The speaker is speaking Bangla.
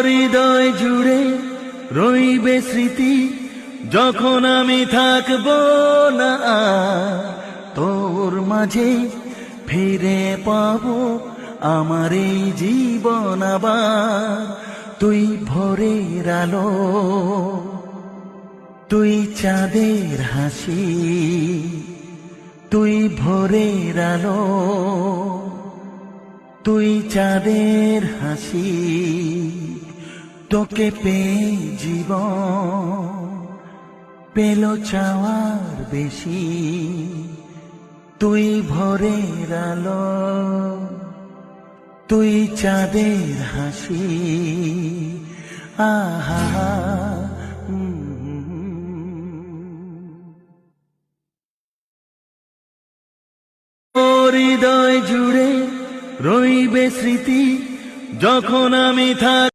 হৃদয় জুড়ে রইবে স্মৃতি, যখন আমি থাকবো না আর তোর মাঝে ফিরে পাবো আমার এই জীবন আবার। তুই ভোরের আলো, তুই চাঁদের হাসি, তুই ভোরের আলো, তুই চাঁদের হাসি। তোকে পেয়ে জীবন পেল চাওয়ার বেশি। তুই ভোরের আলো, তুই চাঁদের হাসি। আহা হৃদয় জুড়ে রইবে স্মৃতি, যখন আমি থাক